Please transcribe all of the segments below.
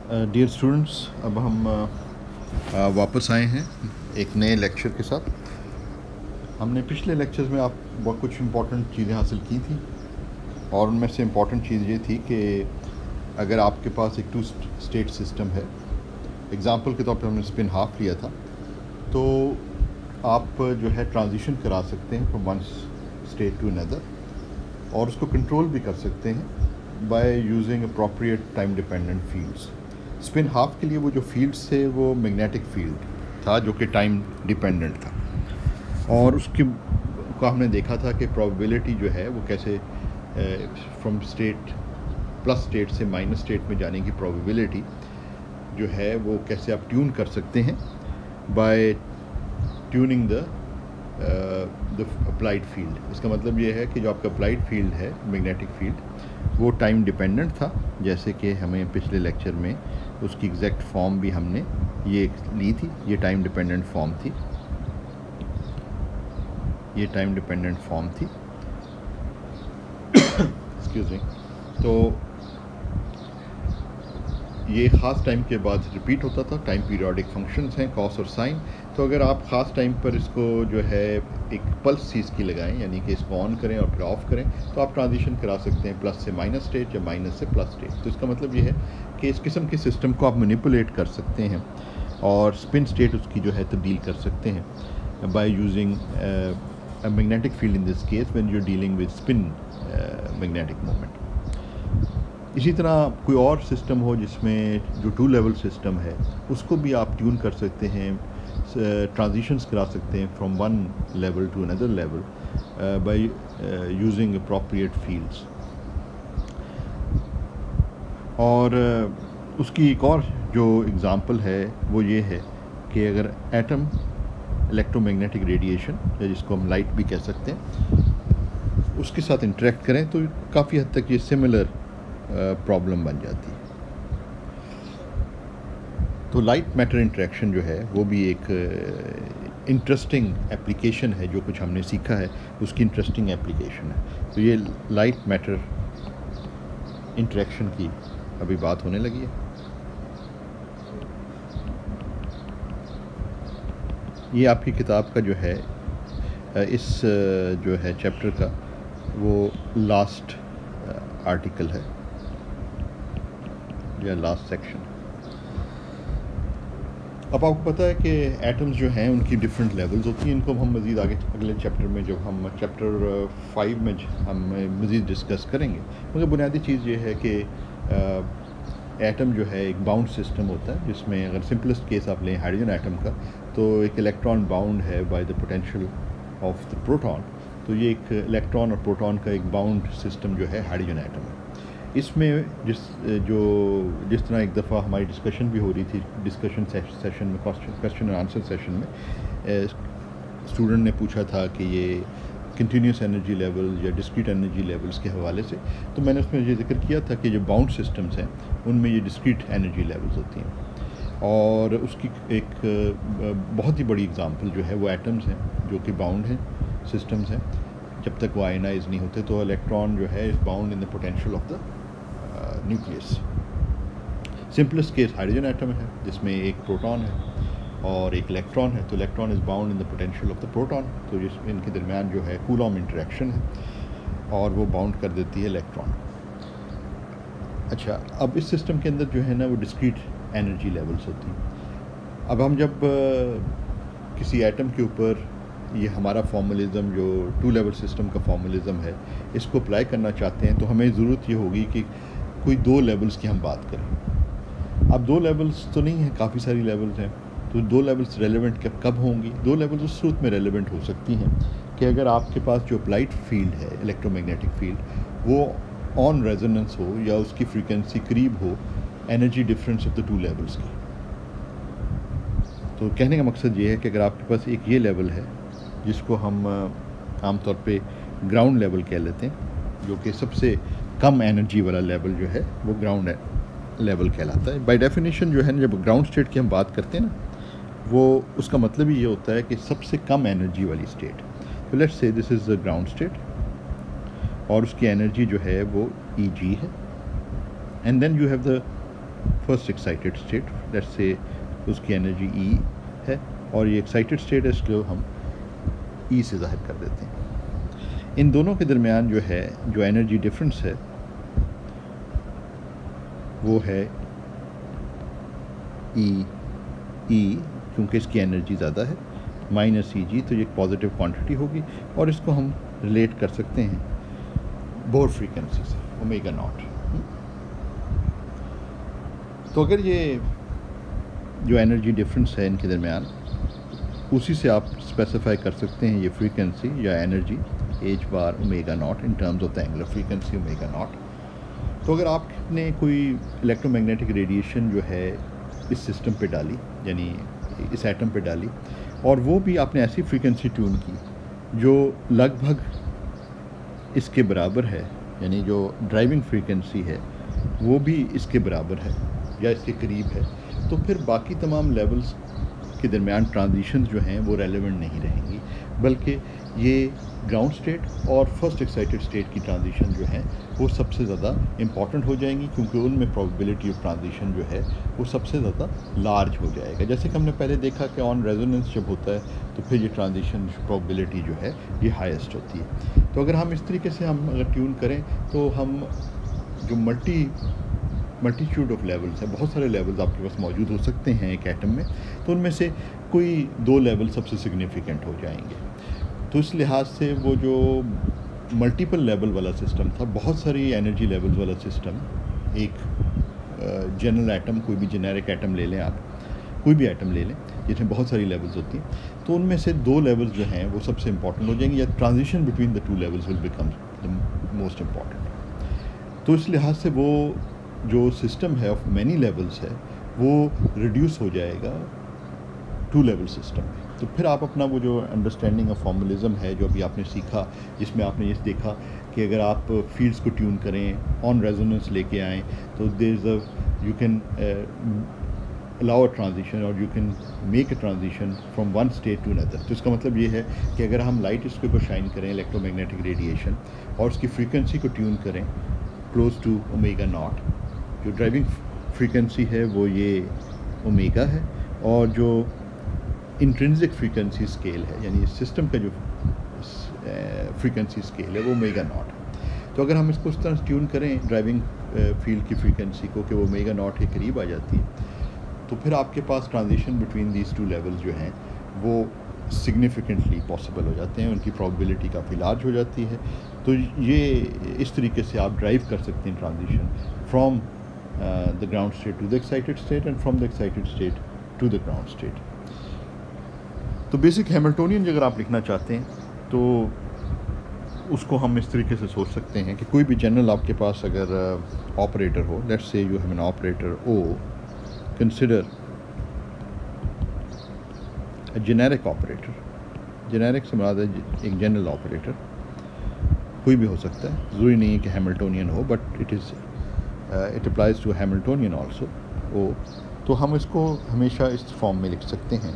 Dear students, अब हम वापस आए हैं एक नए लेक्चर के साथ। हमने पिछले लेक्चर्स में आप बहुत कुछ इम्पॉर्टेंट चीज़ें हासिल की थी, और उनमें से इम्पॉर्टेंट चीज़ ये थी कि अगर आपके पास एक टू स्टेट सिस्टम है, एग्ज़ाम्पल के तौर पर हमने स्पिन हाफ लिया था, तो आप जो है ट्रांजिशन करा सकते हैं from one state to another, और उसको कंट्रोल भी कर सकते हैं by using appropriate time dependent fields. Spin half के लिए वो जो फील्ड्स थे वो मैग्नेटिक फील्ड था जो कि टाइम डिपेंडेंट था, और उसके को हमने देखा था कि प्रोबेबिलिटी जो है वो कैसे फ्रॉम स्टेट प्लस स्टेट से माइनस स्टेट में जाने की प्रोबेबिलिटी जो है वो कैसे आप ट्यून कर सकते हैं by tuning the applied field. इसका मतलब ये है कि जो आपका अप्लाइड फील्ड है, मैग्नेटिक फील्ड, वो टाइम डिपेंडेंट था, जैसे कि हमें पिछले लेक्चर में उसकी एग्जैक्ट फॉर्म भी हमने ये ली थी। ये टाइम डिपेंडेंट फॉर्म थी, ये टाइम डिपेंडेंट फॉर्म थी एक्सक्यूज मी। तो ये ख़ास टाइम के बाद रिपीट होता था। टाइम पीरियोडिक फंक्शंस हैं, कॉस और साइन। तो अगर आप ख़ास टाइम पर इसको जो है एक पल्स चीज़ की लगाएं, यानी कि इसको ऑन करें और फिर ऑफ़ करें, तो आप ट्रांजिशन करा सकते हैं प्लस से माइनस स्टेट या माइनस से प्लस स्टेट। तो इसका मतलब ये है कि इस किस्म के सिस्टम को आप मैनिपुलेट कर सकते हैं और स्पिन स्टेट उसकी जो है तब्दील कर सकते हैं by using a magnetic field, in this case when you are dealing with spin magnetic moment. इसी तरह कोई और सिस्टम हो जिसमें जो टू लेवल सिस्टम है, उसको भी आप ट्यून कर सकते हैं, ट्रांजिशंस करा सकते हैं from one level to another level by using appropriate fields. और उसकी एक और जो एग्ज़ाम्पल है वो ये है कि अगर एटम इलेक्ट्रोमैग्नेटिक रेडिएशन, या जिसको हम लाइट भी कह सकते हैं, उसके साथ इंटरेक्ट करें तो काफ़ी हद तक ये सिमिलर प्रॉब्लम बन जाती है। तो लाइट मैटर इंटरेक्शन जो है वो भी एक इंटरेस्टिंग एप्लीकेशन है। जो कुछ हमने सीखा है उसकी इंटरेस्टिंग एप्लीकेशन है। तो ये लाइट मैटर इंटरेक्शन की अभी बात होने लगी है। ये आपकी किताब का जो है इस जो है चैप्टर का वो लास्ट आर्टिकल है या लास्ट सेक्शन। अब आपको पता है कि एटम्स जो हैं उनकी डिफरेंट लेवल्स होती हैं। इनको हम मज़ीद आगे अगले चैप्टर में, जब हम चैप्टर 5 में हम मज़ीद डिस्कस करेंगे। मगर बुनियादी चीज़ ये है कि एटम जो है एक बाउंड सिस्टम होता है, जिसमें अगर सिंपलेस्ट केस आप लें हाइड्रोजन एटम का, तो एक इलेक्ट्रॉन बाउंड है by the potential of the proton. तो ये एक इलेक्ट्रॉन और प्रोटॉन का एक बाउंड सिस्टम जो है हाइड्रोजन एटम है। इसमें जिस तरह एक दफ़ा हमारी डिस्कशन भी हो रही थी, डिस्कशन सेशन में, क्वेश्चन और आंसर सेशन में, स्टूडेंट ने पूछा था कि ये कंटिन्यूस एनर्जी लेवल या डिस्क्रीट एनर्जी लेवल्स के हवाले से, तो मैंने उसमें ये जिक्र किया था कि जो बाउंड सिस्टम्स हैं उनमें ये डिस्क्रीट एनर्जी लेवल्स होती हैं, और उसकी एक बहुत ही बड़ी एग्जांपल जो है वो एटम्स हैं जो कि बाउंड हैं सिस्टम्स हैं। जब तक वो आयनाइज नहीं होते तो इलेक्ट्रॉन जो है is bound in the potential of the nucleus. Simplest case hydrogen atom है जिसमें एक प्रोटॉन है और एक इलेक्ट्रॉन है। तो electron is bound in the potential of the proton, तो जिसमें इनके दरमियान जो है कूलॉम इंटरेक्शन है और वो बाउंड कर देती है इलेक्ट्रॉन। अच्छा, अब इस सिस्टम के अंदर जो है ना वो डिस्क्रीट एनर्जी लेवल्स होती हैं। अब हम जब किसी एटम के ऊपर ये हमारा फॉर्मलिज़म जो टू लेवल सिस्टम का फॉर्मलिज़म है, इसको अप्लाई करना चाहते हैं, तो हमें ज़रूरत ये होगी कि कोई दो लेवल्स की हम बात करें। अब दो लेवल्स तो नहीं हैं, काफ़ी सारी लेवल्स हैं। तो दो लेवल्स रेलेवेंट कब होंगी? दो लेवल्स उस सूरत में रेलेवेंट हो सकती हैं कि अगर आपके पास जो अप्लाइड फील्ड है, इलेक्ट्रोमैग्नेटिक फील्ड, वो ऑन रेजोनेंस हो या उसकी फ्रीक्वेंसी करीब हो energy difference of the two levels की। तो कहने का मकसद ये है कि अगर आपके पास एक ये लेवल है जिसको हम आमतौर पे ग्राउंड लेवल कह लेते हैं, जो कि सबसे कम एनर्जी वाला लेवल जो है वो ग्राउंड लेवल कहलाता है। बाय डेफिनेशन जो है ना, जब ग्राउंड स्टेट की हम बात करते हैं ना, वो उसका मतलब ही ये होता है कि सबसे कम एनर्जी वाली स्टेट। तो let's say this is the ground state, और उसकी एनर्जी जो है वो Eg है, and then you have the first excited state, let's say उसकी एनर्जी ई है और ये एक्साइटेड स्टेट है, इसको हम ई से ज़ाहिर कर देते हैं। इन दोनों के दरमियान जो है जो एनर्जी डिफरेंस है वो है ई क्योंकि इसकी एनर्जी ज़्यादा है माइनस ई जी, तो ये पॉजिटिव क्वांटिटी होगी और इसको हम रिलेट कर सकते हैं बोर फ्रीक्वेंसी से, ओमेगा नॉट। तो अगर ये जो एनर्जी डिफरेंस है इनके दरमियान, उसी से आप स्पेसिफाई कर सकते हैं ये फ्रीक्वेंसी या energy H bar omega not in terms of the angular frequency omega naught. तो अगर आपने कोई इलेक्ट्रोमैग्नेटिक रेडिएशन जो है इस सिस्टम पे डाली, यानी इस एटम पे डाली, और वो भी आपने ऐसी फ्रीक्वेंसी ट्यून की जो लगभग इसके बराबर है, यानी जो ड्राइविंग फ्रीक्वेंसी है वो भी इसके बराबर है या इसके करीब है, तो फिर बाकी तमाम लेवल्स के दरमियान ट्रांजिशन जो हैं वो रेलेवेंट नहीं रहेंगी, बल्कि ये ग्राउंड स्टेट और फर्स्ट एक्साइटेड स्टेट की ट्रांजिशन जो है वो सबसे ज़्यादा इम्पॉर्टेंट हो जाएंगी, क्योंकि उनमें प्रोबेबिलिटी ऑफ ट्रांजिशन जो है वो सबसे ज़्यादा लार्ज हो जाएगा। जैसे कि हमने पहले देखा कि ऑन रेजोनेंस जब होता है तो फिर ये ट्रांजिशन प्रोबेबिलिटी जो है ये हाईएस्ट होती है। तो अगर हम इस तरीके से हम अगर ट्यून करें तो हम जो मल्टीट्यूड ऑफ लेवल्स है, बहुत सारे लेवल्स आपके पास मौजूद हो सकते हैं एक एटम में, तो उनमें से कोई 2 लेवल सबसे सिग्निफिकेंट हो जाएंगे। तो इस लिहाज से वो जो मल्टीपल लेवल वाला सिस्टम था, बहुत सारी एनर्जी लेवल्स वाला सिस्टम, एक जनरल एटम, कोई भी जेनेरिक एटम ले लें आप, कोई भी एटम ले लें जिसमें बहुत सारी लेवल्स होती हैं, तो उनमें से 2 लेवल्स जो हैं वो सबसे इंपॉर्टेंट हो जाएंगे, या transition between the 2 levels will become the most important. तो इस लिहाज से वो जो सिस्टम है ऑफ मैनी लेवल्स है वो रिड्यूस हो जाएगा 2 लेवल सिस्टम में। तो फिर आप अपना वो जो अंडरस्टैंडिंग ऑफ फॉर्मलिज्म है जो अभी आपने सीखा, जिसमें आपने ये देखा कि अगर आप फील्ड्स को ट्यून करें, ऑन रेजोनेंस लेके आएँ, तो there is a you can allow a transition और you can make a transition from one state to another. तो इसका मतलब ये है कि अगर हम लाइट इसके ऊपर शाइन करें, इलेक्ट्रोमैग्नेटिक रेडिएशन, और उसकी फ्रीक्वेंसी को ट्यून करें क्लोज टू ओमेगा नॉट, जो ड्राइविंग फ्रीक्वेंसी है वो ये ओमेगा है, और जो इंट्रिंसिक फ्रीक्वेंसी स्केल है, यानी इस सिस्टम का जो फ्रीक्वेंसी स्केल है वो ओमेगा नॉट है। तो अगर हम इसको उस तरह ट्यून करें ड्राइविंग फील्ड की फ्रीक्वेंसी को कि वो ओमेगा नॉट के करीब आ जाती है, तो फिर आपके पास ट्रांजिशन बिटवीन दीज 2 लेवल्स जो हैं वो सिग्निफिकेंटली पॉसिबल हो जाते हैं, उनकी प्रोबेबिलिटी काफ़ी लार्ज हो जाती है। तो ये इस तरीके से आप ड्राइव कर सकते हैं transition from the ground state to the excited state and from the excited state to the ground state। तो बेसिक हैमिल्टोनियन अगर आप लिखना चाहते हैं तो उसको हम इस तरीके से सोच सकते हैं कि कोई भी जनरल आपके पास अगर ऑपरेटर हो, let's say you have an operator O, consider a generic operator. Generic से मुराद है एक जनरल ऑपरेटर, कोई भी हो सकता है, ज़रूरी नहीं है कि हैमिल्टोनियन हो, but it applies to Hamiltonian also ओ। तो हम इसको हमेशा इस फॉर्म में लिख सकते हैं,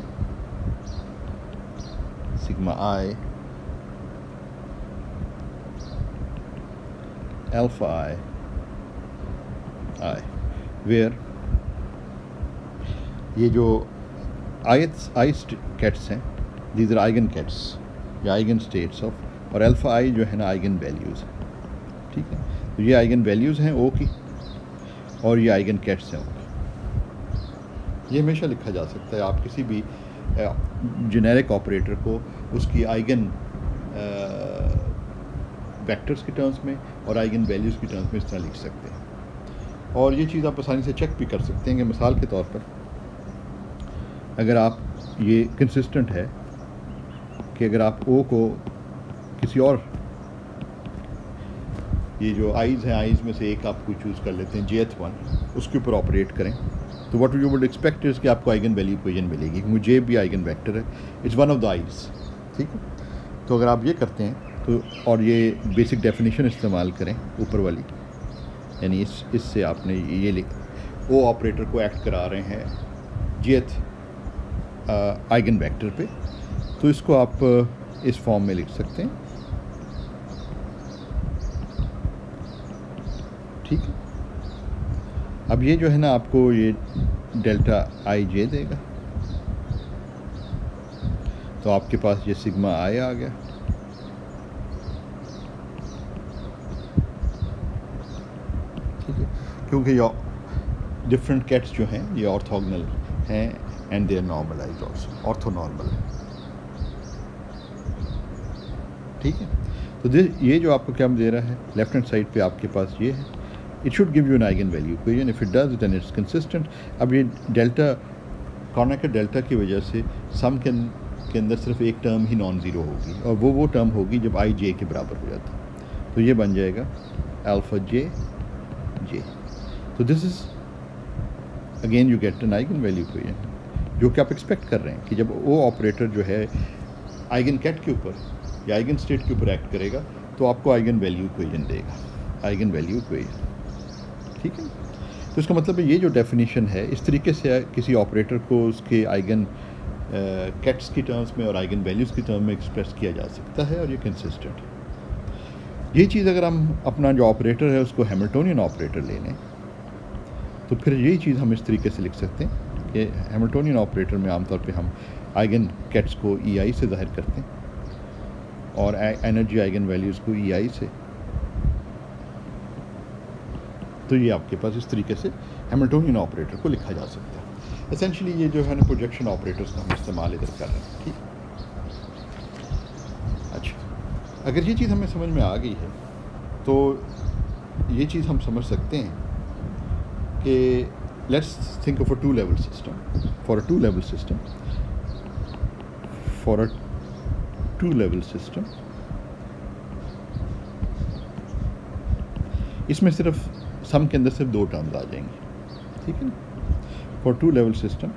sigma I alpha I, where ये जो आई कैट्स हैं, दीज आर आइगन कैट्स या आइगन स्टेट्स ऑफ, और अल्फा आई जो है ना आइगन वैल्यूज़ हैं, ठीक है। तो ये आइगन वैल्यूज़ हैं ओ की, और ये आइगन कैट्स हैं ओ की। ये हमेशा लिखा जा सकता है, आप किसी भी जेनेरिक ऑपरेटर को उसकी आइगन वेक्टर्स की टर्म्स में और आइगन वैल्यूज़ की टर्म्स में इस तरह लिख सकते हैं। और ये चीज़ आप आसानी से चेक भी कर सकते हैं कि मिसाल के तौर पर अगर आप ये कंसिस्टेंट है कि अगर आप ओ को किसी और, ये जो आइज़ हैं, आइज़ में से एक आप कोई चूज़ कर लेते हैं Jth1, उसके ऊपर ऑपरेट करें, तो what you would expect is कि आपको आइगन वैल्यू इक्वेशन मिलेगी, क्योंकि J भी आइगन वेक्टर है, it's one of the eyes, ठीक है। तो अगर आप ये करते हैं तो, और ये बेसिक डेफिनेशन इस्तेमाल करें ऊपर वाली, यानी इससे आपने ये लिख ओ ऑपरेटर को एक्ट करा रहे हैं Jth आइगन वेक्टर पे, तो इसको आप इस फॉर्म में लिख सकते हैं, ठीक है। अब ये जो है ना आपको ये डेल्टा आई जे देगा, तो आपके पास ये सिग्मा आई आ गया। ठीक है, क्योंकि ये डिफरेंट कैट्स जो हैं ये ऑर्थोगोनल हैं and they are normalised also, orthonormal है। ठीक है, तो ये जो आपको क्या दे रहा है लेफ्ट हैंड साइड पे आपके पास ये है, it should give you an eigen value equation, if it does then it's consistent. अब ये डेल्टा कॉर्नर डेल्टा की वजह से सम के अंदर सिर्फ एक टर्म ही नॉन ज़ीरो होगी, और वो टर्म होगी जब आई जे के बराबर हो जाता है, तो ये बन जाएगा अल्फ़ा जे जे। तो this is again you get an eigen value equation, जो कि आप एक्सपेक्ट कर रहे हैं कि जब वो ऑपरेटर जो है आइगन कैट के ऊपर या आइगन स्टेट के ऊपर एक्ट करेगा तो आपको आइगन वैल्यू इक्वेशन देगा, आइगन वैल्यू इक्वेशन। ठीक है, तो इसका मतलब है ये जो डेफिनेशन है इस तरीके से किसी ऑपरेटर को उसके आइगन कैट्स की टर्म्स में और आइगन वैल्यूज़ की टर्म में एक्सप्रेस किया जा सकता है, और ये कंसिस्टेंट है। ये चीज़ अगर हम अपना जो ऑपरेटर है उसको हैमिल्टोनियन ऑपरेटर ले लें तो फिर यही चीज़ हम इस तरीके से लिख सकते हैं कि हैमिल्टोनियन ऑपरेटर में आमतौर पे हम आइगन कैट्स को ई आई से ज़ाहिर करते हैं और एनर्जी आइगन वैल्यूज़ को ई आई से। तो ये आपके पास इस तरीके से हैमिल्टोनियन ऑपरेटर को लिखा जा सकता है। एसेंशली ये जो है ना प्रोजेक्शन ऑपरेटर्स का हम इस्तेमाल इधर कर रहे हैं। ठीक, अच्छा, अगर ये चीज़ हमें समझ में आ गई है तो ये चीज़ हम समझ सकते हैं कि let's think of a two level system. For a two level system, for a two level system, इसमें सिर्फ सम के अंदर सिर्फ दो टर्म्स आ जाएंगी। ठीक है ना, for two level system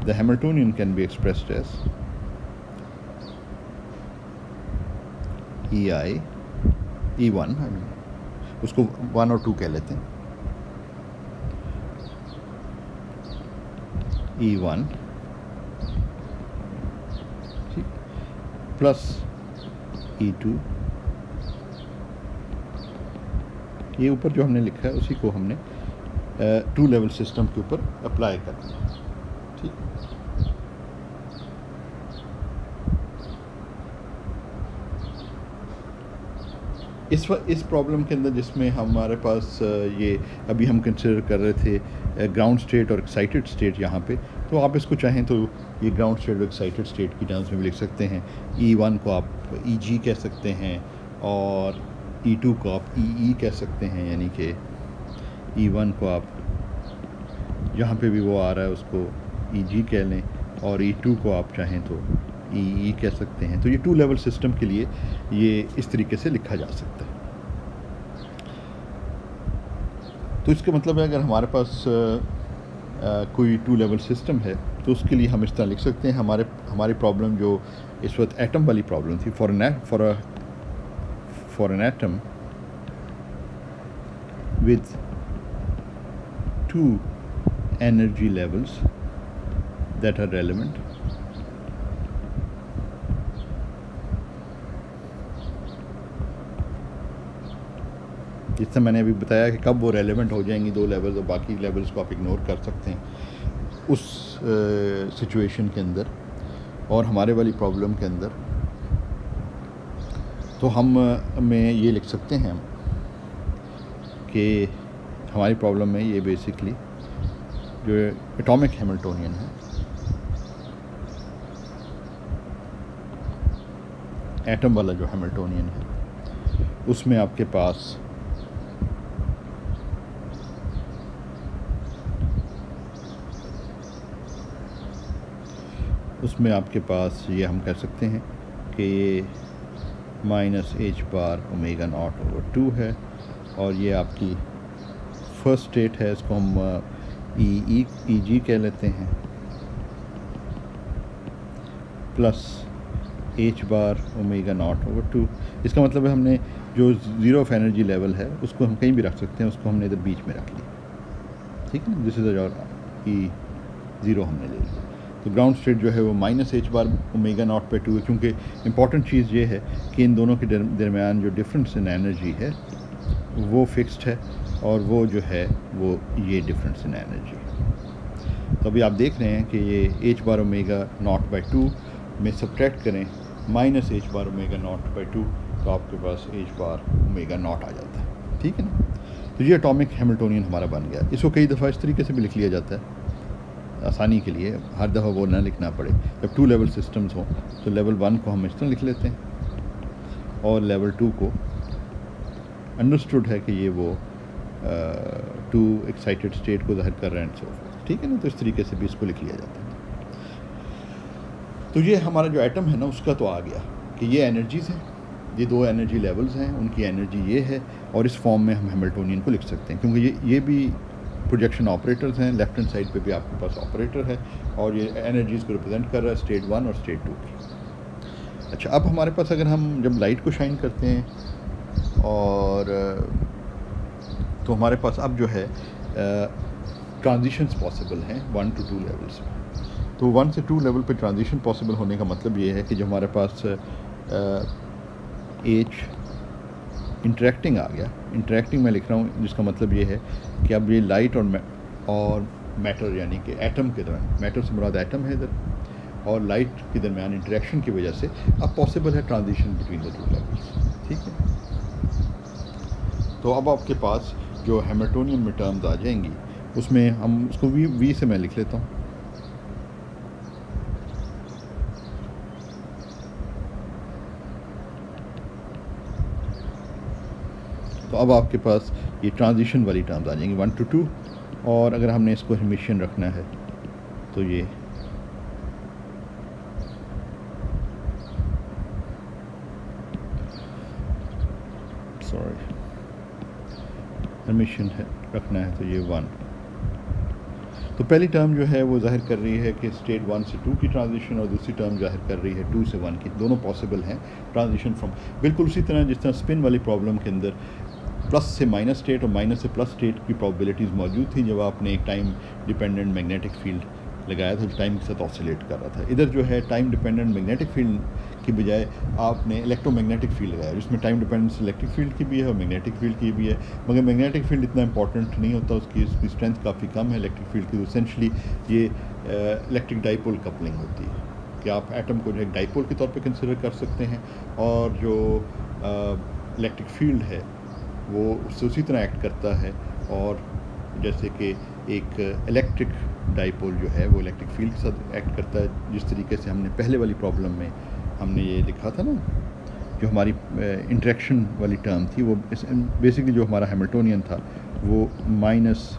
the Hamiltonian can be expressed as E I E one, उसको वन और टू कह लेते हैं, ई वन ठीक, प्लस ई टू, ये ऊपर जो हमने लिखा है उसी को हमने टू लेवल सिस्टम के ऊपर अप्लाई करना है। ठीक, इस प्रॉब्लम के अंदर जिसमें हमारे पास ये अभी हम कंसिडर कर रहे थे ग्राउंड स्टेट और एक्साइटेड स्टेट यहाँ पे, तो आप इसको चाहें तो ये ग्राउंड स्टेट और एक्साइटेड स्टेट की टर्म्स में भी लिख सकते हैं। E1 को आप EG कह सकते हैं और E2 को आप EE कह सकते हैं, यानी कि E1 को आप जहाँ पे भी वो आ रहा है उसको EG कह लें और E2 को आप चाहें तो EE कह सकते हैं। तो ये टू लेवल सिस्टम के लिए ये इस तरीके से लिखा जा सकता है। तो इसका मतलब है अगर हमारे पास कोई टू लेवल सिस्टम है तो उसके लिए हम इस तरह लिख सकते हैं। हमारी प्रॉब्लम जो इस वक्त एटम वाली प्रॉब्लम थी, for an atom with two energy levels that are relevant, जिससे मैंने अभी बताया कि कब वो रेलेवेंट हो जाएंगी दो लेवल्स और बाकी लेवल्स को आप इग्नोर कर सकते हैं उस सिचुएशन के अंदर और हमारे वाली प्रॉब्लम के अंदर। तो हम में ये लिख सकते हैं कि हमारी प्रॉब्लम में ये बेसिकली जो एटॉमिक हैमिल्टोनियन है, एटम वाला जो हैमिल्टोनियन है, उसमें आपके पास ये हम कह सकते हैं कि ये -h⁻⁴ है और ये आपकी फर्स्ट स्टेट है, इसको हम EG कह लेते हैं, प्लस h⁻⁴/2। इसका मतलब है हमने जो ज़ीरो ऑफ एनर्जी लेवल है उसको हम कहीं भी रख सकते हैं, उसको हमने इधर बीच में रख लिया। ठीक है, दिस इज़ E0 हमने ले लिया। तो ग्राउंड स्टेट जो है वो -h⁻⁴/2 है, क्योंकि इम्पॉर्टेंट चीज़ ये है कि इन दोनों के दरमियान जो डिफरेंस इन एनर्जी है वो फिक्स्ड है और वो जो है वो ये डिफरेंस इन एनर्जी। तो अभी आप देख रहे हैं कि ये H bar omega naught by 2 में सब्ट्रैक्ट करें minus H bar omega naught by 2, तो आपके पास एच बार ओमेगा नॉट आ जाता है, ठीक है ना। तो ये एटॉमिक हैमिल्टोनियन हमारा बन गया। इसको कई दफ़ा इस तरीके से भी लिख लिया जाता है आसानी के लिए, हर दफ़ा वो ना लिखना पड़े। जब 2 लेवल सिस्टम्स हों तो लेवल 1 को हम इस तरह लिख लेते हैं और लेवल 2 को अंडरस्टूड है कि ये वो 2 एक्साइटेड स्टेट को ज़ाहिर कर रहे हैं, ठीक है ना। तो इस तरीके से भी इसको लिख लिया जाता है। तो ये हमारा जो एटम है ना उसका तो आ गया कि ये एनर्जीज़ हैं, ये 2 एनर्जी लेवल्स हैं, उनकी एनर्जी ये है और इस फॉर्म में हम हैमिल्टोनियन को लिख सकते हैं क्योंकि ये भी प्रोजेक्शन ऑपरेटर्स हैं। लेफ्ट हैंड साइड पे भी आपके पास ऑपरेटर है और ये एनर्जीज़ को रिप्रेजेंट कर रहा है स्टेट 1 और स्टेट 2 की। अच्छा, अब हमारे पास अगर हम जब लाइट को शाइन करते हैं और तो हमारे पास अब जो है ट्रांजिशंस पॉसिबल हैं 1 to 2 लेवल्स में। तो 1 से 2 लेवल पे ट्रांजिशन पॉसिबल होने का मतलब ये है कि जो हमारे पास एच इंटरेक्टिंग आ गया, इंटरेक्टिंग मैं लिख रहा हूँ जिसका मतलब ये है कि अब ये लाइट और मैटर यानी कि एटम के दरमियान, मैटर से मुराद एटम है इधर और लाइट के दरमियान इंटरेक्शन की वजह से अब पॉसिबल है ट्रांजिशन बिटवीन द 2 लेवल्स, ठीक है। तो अब आपके पास जो हैमिल्टोनियन में टर्म्स आ जाएंगी उसमें हम उसको वी से मैं लिख लेता हूँ। तो अब आपके पास ये ट्रांजिशन वाली टर्म्स आ जाएंगी 1 to 2 और अगर हमने इसको हर्मिशियन रखना है तो ये हर्मिशियन है रखना है तो ये 1। तो पहली टर्म जो है वो जाहिर कर रही है कि स्टेट 1 से 2 की ट्रांजिशन और दूसरी टर्म जाहिर कर रही है 2 से 1 की। दोनों पॉसिबल हैं ट्रांजिशन फ्रॉम, बिल्कुल उसी तरह जिस तरह स्पिन वाली प्रॉब्लम के अंदर प्लस से माइनस स्टेट और माइनस से प्लस स्टेट की प्रॉबिलिटीज़ मौजूद थी जब आपने एक टाइम डिपेंडेंट मैग्नेटिक फील्ड लगाया था जो टाइम के साथ ऑसिलेट कर रहा था। इधर जो है टाइम डिपेंडेंट मैग्नेटिक फील्ड की बजाय आपने इलेक्ट्रोमैग्नेटिक फील्ड लगाया जिसमें टाइम डिपेंडेंस इलेक्ट्रिक फील्ड की भी है और मैग्नेटिक फील्ड की भी है, मगर मैग्नेटिक फील्ड इतना इंपॉर्टेंट नहीं होता, उसकी स्ट्रेंथ काफ़ी कम है इलेक्ट्रिक फील्ड की। इसेंशली ये इलेक्ट्रिक डाइपोल कपलिंग होती है कि आप एटम को जो है डाइपोल के तौर पर कंसिडर कर सकते हैं और जो इलेक्ट्रिक फील्ड है वो उससे उसी तरह एक्ट करता है और जैसे कि एक इलेक्ट्रिक डाइपोल जो है वो इलेक्ट्रिक फील्ड के साथ एक्ट करता है, जिस तरीके से हमने पहले वाली प्रॉब्लम में हमने ये लिखा था ना, जो हमारी इंटरेक्शन वाली टर्म थी वो बेसिकली जो हमारा हैमिल्टोनियन था वो minus,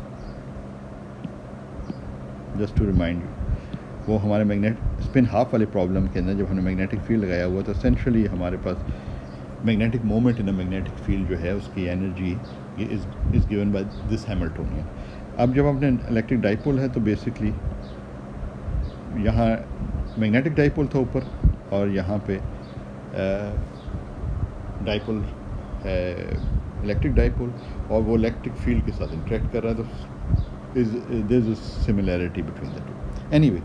just to remind you, वो हमारे मैग्नेट स्पिन हाफ वाली प्रॉब्लम के अंदर जब हमने मैग्नेटिक फील्ड लगाया हुआ तो एसेंशली हमारे पास magnetic moment in a magnetic field जो है उसकी energy is given by this Hamiltonian. अब जब अपने इलेक्ट्रिक डाइपोल है तो बेसिकली यहाँ मैग्नेटिक डाइपोल था ऊपर और यहाँ पे डाइपोल है इलेक्ट्रिक डाइपोल और वो इलेक्ट्रिक फील्ड के साथ इंटरेक्ट कर रहा है, तो there is a similarity between the two. Anyway,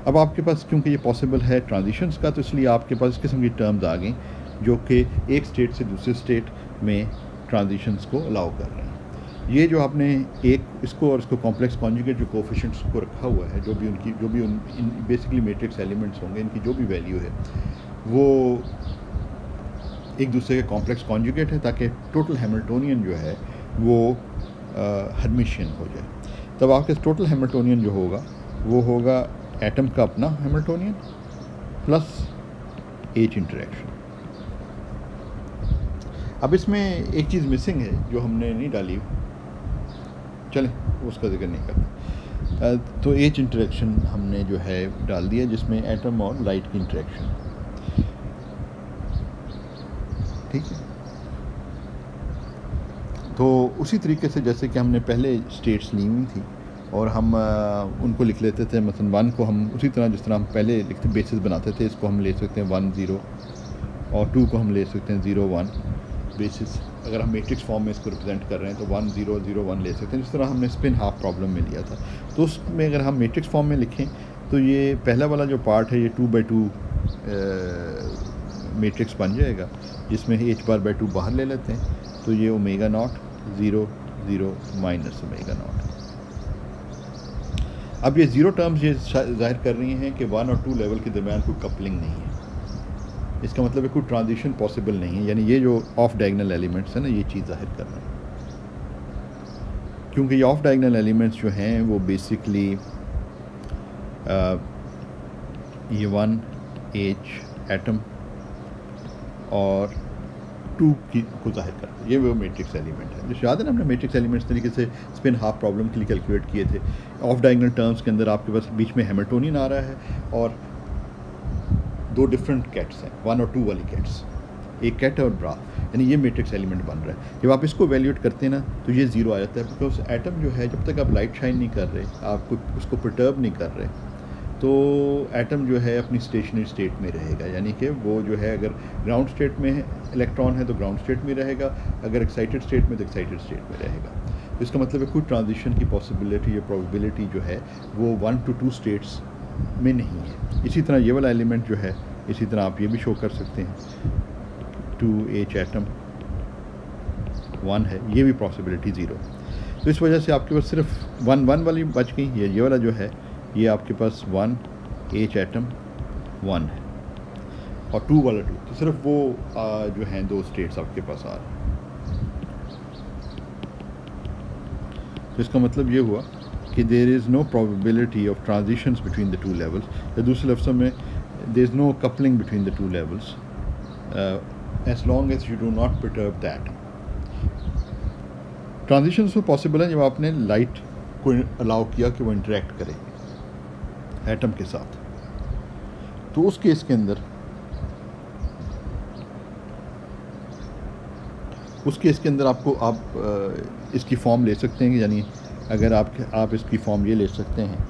अब आपके पास क्योंकि ये पॉसिबल है ट्रांजिशंस का, तो इसलिए आपके पास इस किस्म की टर्म्स आ गई जो कि एक स्टेट से दूसरे स्टेट में ट्रांजिशंस को अलाउ कर रहे हैं। ये जो आपने एक इसको और इसको कॉम्प्लेक्स कॉन्जुगेट जो कोफिशिएंट्स को रखा हुआ है, जो भी बेसिकली मैट्रिक्स एलिमेंट्स होंगे, इनकी जो भी वैल्यू है वो एक दूसरे के कॉम्प्लेक्स कॉन्जुगेट है ताकि टोटल हैमिल्टोनियन जो है वो हर्मिशियन हो जाए। तब आपके टोटल हैमिल्टोनियन जो होगा वो होगा एटम का अपना हैमिल्टोनियन प्लस एच इंटरेक्शन। अब इसमें एक चीज़ मिसिंग है जो हमने नहीं डाली, चलें उसका जिक्र नहीं करते। तो एच इंटरेक्शन हमने जो है डाल दिया जिसमें एटम और लाइट की इंटरेक्शन, ठीक है। तो उसी तरीके से जैसे कि हमने पहले स्टेट्स ली हुई थी और हम उनको लिख लेते थे, मसलन 1 को हम उसी तरह जिस तरह हम पहले लिखते बेसिस बनाते थे, इसको हम ले सकते हैं 1 0 और 2 को हम ले सकते हैं 0 1 बेसिस। अगर हम मैट्रिक्स फॉर्म में इसको रिप्रेजेंट कर रहे हैं तो 1 0 0 1 ले सकते हैं, जिस तरह हमने स्पिन हाफ प्रॉब्लम में लिया था। तो उसमें अगर हम मैट्रिक्स फॉर्म में लिखें तो ये पहला वाला जो पार्ट है ये 2/2 मैट्रिक्स बन जाएगा जिसमें h बार/2 बाहर ले लेते हैं, तो ये omega naught 0 0 minus omega naught. अब ये ज़ीरो टर्म्स ये जाहिर कर रही हैं कि 1 और 2 लेवल के दरमियान कोई कपलिंग नहीं है। इसका मतलब है कोई ट्रांजिशन पॉसिबल नहीं है, यानी ये जो ऑफ डायगोनल एलिमेंट्स हैं ना, ये चीज़ जाहिर कर रहे हैं। क्योंकि ये ऑफ डायगोनल एलिमेंट्स जो हैं वो बेसिकली ये 1 H एटम और 2 की को जाहिर करते हैं। ये वो मैट्रिक्स एलिमेंट है। जो याद है ना, हमने मैट्रिक्स एलिमेंट्स तरीके से स्पिन हाफ प्रॉब्लम के लिए कैलकुलेट किए थे। ऑफ डायगोनल टर्म्स के अंदर आपके पास बीच में हैमिल्टोनियन आ रहा है और 2 डिफरेंट कैट्स हैं, 1 और 2 वाली कैट्स, एक कैट और ब्रा, यानी ये मैट्रिक्स एलिमेंट बन रहा है। जब आप इसको वैल्यूएट करते हैं ना तो ये ज़ीरो आ जाता है, बिकॉज एटम जो है जब तक आप लाइट शाइन नहीं कर रहे, आप उसको परटर्ब नहीं कर रहे, तो एटम जो है अपनी स्टेशनरी स्टेट में रहेगा। यानी कि वो जो है अगर ग्राउंड स्टेट में इलेक्ट्रॉन है तो ग्राउंड स्टेट में रहेगा, अगर एक्साइटेड स्टेट में तो एक्साइटेड स्टेट में रहेगा। तो इसका मतलब है कोई ट्रांजिशन की पॉसिबिलिटी या प्रोबेबिलिटी जो है वो 1 to 2 स्टेट्स में नहीं है। इसी तरह ये वाला एलिमेंट जो है, इसी तरह आप ये भी शो कर सकते हैं 2H एटम 1 है, ये भी पॉसिबिलिटी 0। तो इस वजह से आपके पास सिर्फ 1 वाली बच गई। ये वाला जो है ये आपके पास 1H एटम 1 है और 2 वाला 2, तो सिर्फ वो जो हैं 2 स्टेट्स आपके पास आ रहे हैं। तो इसका मतलब ये हुआ कि there is no probability of transitions between the 2 levels, या दूसरे लफ्ज़ों में there is no coupling between the 2 levels as long as you do not perturb the atom. Transitions तो पॉसिबल है जब आपने लाइट को अलाउ किया कि वो इंटरेक्ट करे एटम के साथ। तो उस केस के अंदर आप इसकी फॉर्म ले सकते हैं, यानी अगर आप इसकी फॉर्म ये ले सकते हैं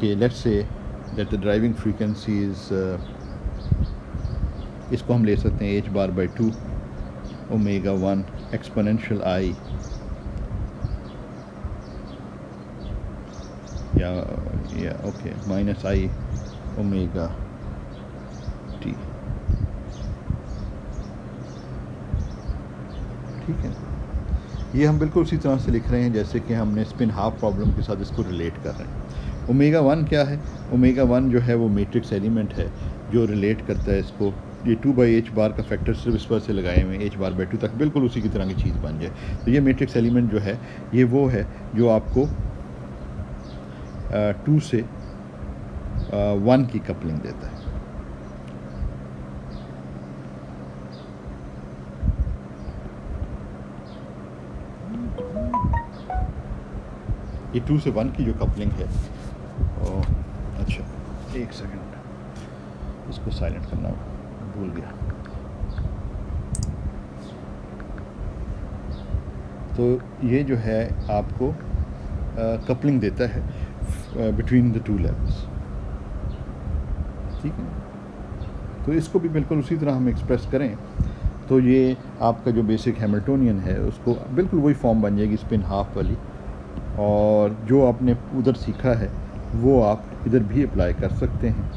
कि let's say that the driving frequency is, इसको हम ले सकते हैं h/2 ओमेगा 1 एक्सपोनेंशियल i या okay minus i omega t। ठीक है, ये हम बिल्कुल उसी तरह से लिख रहे हैं जैसे कि हमने स्पिन हाफ प्रॉब्लम के साथ इसको रिलेट कर रहे हैं। ओमेगा 1 क्या है? ओमेगा 1 जो है वो मैट्रिक्स एलिमेंट है जो रिलेट करता है इसको। ये 2/h बार का फैक्टर सिर्फ इस पर से लगाए हुए h/2 तक बिल्कुल उसी की तरह की चीज़ बन जाए। तो ये मैट्रिक्स एलिमेंट जो है ये वो है जो आपको 2 से 1 की कपलिंग देता है। ये 2 से 1 की जो कपलिंग है, अच्छा एक सेकंड, इसको साइलेंट करना भूल गया। तो ये जो है आपको कपलिंग देता है बिटवीन द 2 लेवल्स। ठीक है, तो इसको भी बिल्कुल उसी तरह हम एक्सप्रेस करें तो ये आपका जो बेसिक हैमिल्टोनियन है उसको बिल्कुल वही फॉर्म बन जाएगी स्पिन हाफ वाली, और जो आपने उधर सीखा है वो आप इधर भी अप्लाई कर सकते हैं।